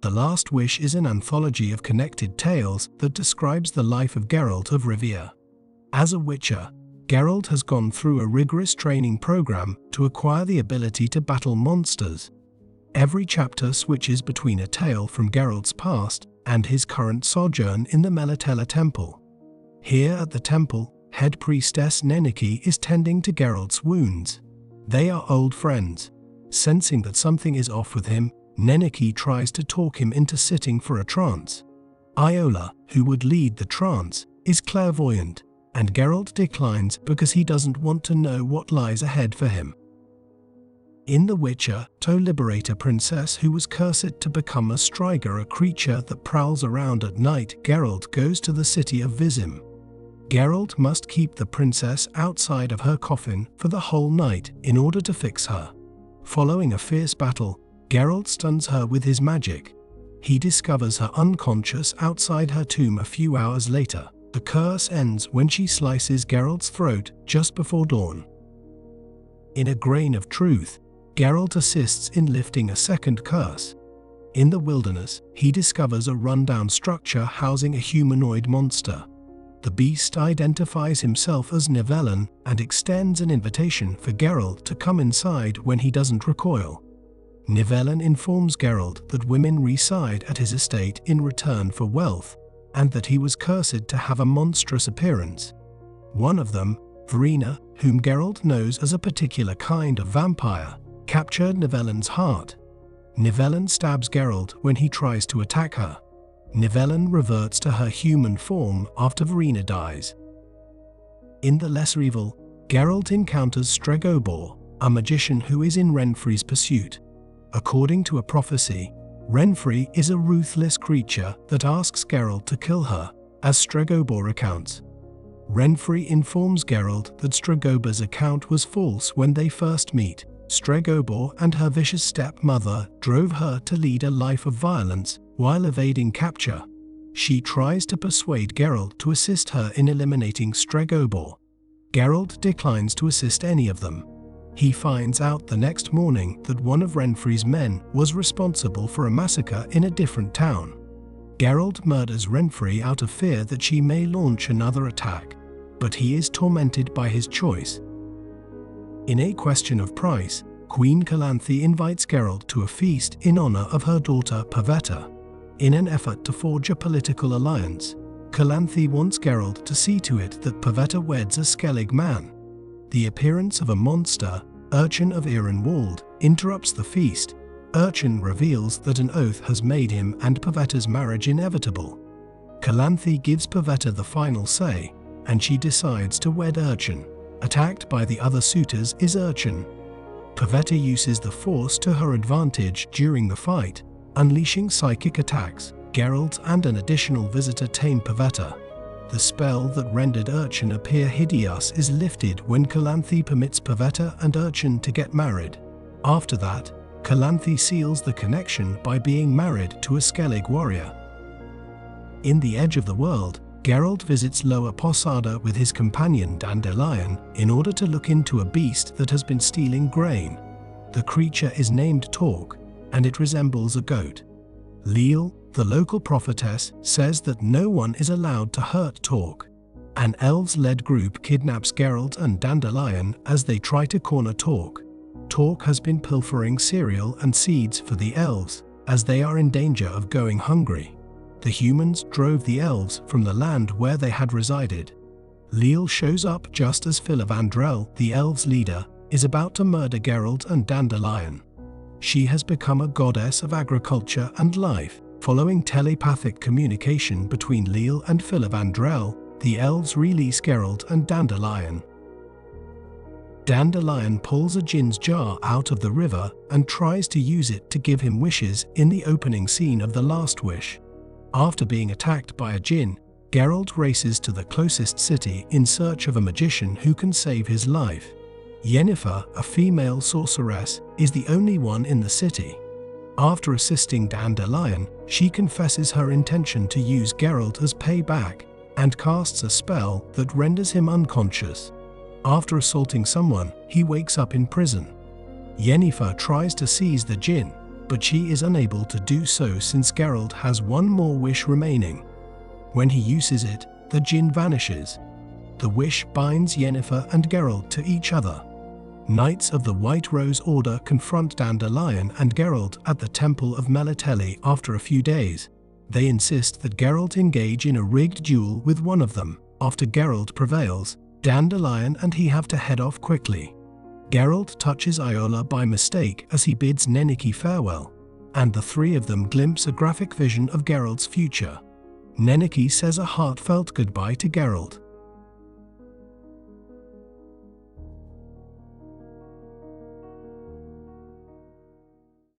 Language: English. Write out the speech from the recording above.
The Last Wish is an anthology of connected tales that describes the life of Geralt of Rivia. As a Witcher, Geralt has gone through a rigorous training program to acquire the ability to battle monsters. Every chapter switches between a tale from Geralt's past and his current sojourn in the Melitele temple. Here at the temple, head priestess Nenneke is tending to Geralt's wounds. They are old friends. Sensing that something is off with him, Nenneke tries to talk him into sitting for a trance. Iola, who would lead the trance, is clairvoyant, and Geralt declines because he doesn't want to know what lies ahead for him. In The Witcher, to liberate a princess who was cursed to become a striga, a creature that prowls around at night, Geralt goes to the city of Wyzim. Geralt must keep the princess outside of her coffin for the whole night in order to fix her. Following a fierce battle, Geralt stuns her with his magic. He discovers her unconscious outside her tomb a few hours later. The curse ends when she slices Geralt's throat just before dawn. In A Grain of Truth, Geralt assists in lifting a second curse. In the wilderness, he discovers a rundown structure housing a humanoid monster. The beast identifies himself as Nivellen and extends an invitation for Geralt to come inside when he doesn't recoil. Nivellen informs Geralt that women reside at his estate in return for wealth, and that he was cursed to have a monstrous appearance. One of them, Vereena, whom Geralt knows as a particular kind of vampire, captured Nivellen's heart. Nivellen stabs Geralt when he tries to attack her. Nivellen reverts to her human form after Vereena dies. In The Lesser Evil, Geralt encounters Striga, a magician who is in Renfri's pursuit. According to a prophecy, Renfri is a ruthless creature that asks Geralt to kill her, as Striga recounts. Renfri informs Geralt that Striga's account was false when they first meet. Striga and her vicious stepmother drove her to lead a life of violence while evading capture. She tries to persuade Geralt to assist her in eliminating Striga. Geralt declines to assist any of them. He finds out the next morning that one of Renfri's men was responsible for a massacre in a different town. Geralt murders Renfri out of fear that she may launch another attack, but he is tormented by his choice. In A Question of Price, Queen Calanthe invites Geralt to a feast in honor of her daughter Pavetta. In an effort to forge a political alliance, Calanthe wants Geralt to see to it that Pavetta weds a Skellig man. The appearance of a monster, Urchin of Ironwald, interrupts the feast. Urchin reveals that an oath has made him and Pavetta's marriage inevitable. Calanthe gives Pavetta the final say, and she decides to wed Urchin. Attacked by the other suitors is Urchin. Pavetta uses the Force to her advantage during the fight, unleashing psychic attacks. Geralt and an additional visitor tame Pavetta. The spell that rendered Urchin appear hideous is lifted when Calanthe permits Pavetta and Urchin to get married. After that, Calanthe seals the connection by being married to a Skellig warrior. In The Edge of the World, Geralt visits Lower Posada with his companion Dandelion in order to look into a beast that has been stealing grain. The creature is named Torque, and it resembles a goat. Leal, the local prophetess, says that no one is allowed to hurt Torque. An elves-led group kidnaps Geralt and Dandelion as they try to corner Torque. Torque has been pilfering cereal and seeds for the elves, as they are in danger of going hungry. The humans drove the elves from the land where they had resided. Leal shows up just as Filavandrel, the elves' leader, is about to murder Geralt and Dandelion. She has become a goddess of agriculture and life. Following telepathic communication between Leal and Filavandrel, the elves release Geralt and Dandelion. Dandelion pulls a Jinn's jar out of the river and tries to use it to give him wishes in the opening scene of The Last Wish. After being attacked by a Jinn, Geralt races to the closest city in search of a magician who can save his life. Yennefer, a female sorceress, is the only one in the city. After assisting Dandelion, she confesses her intention to use Geralt as payback and casts a spell that renders him unconscious. After assaulting someone, he wakes up in prison. Yennefer tries to seize the djinn, but she is unable to do so since Geralt has one more wish remaining. When he uses it, the djinn vanishes. The wish binds Yennefer and Geralt to each other. Knights of the White Rose Order confront Dandelion and Geralt at the Temple of Melitele after a few days. They insist that Geralt engage in a rigged duel with one of them. After Geralt prevails, Dandelion and he have to head off quickly. Geralt touches Iola by mistake as he bids Nenneke farewell, and the three of them glimpse a graphic vision of Geralt's future. Nenneke says a heartfelt goodbye to Geralt.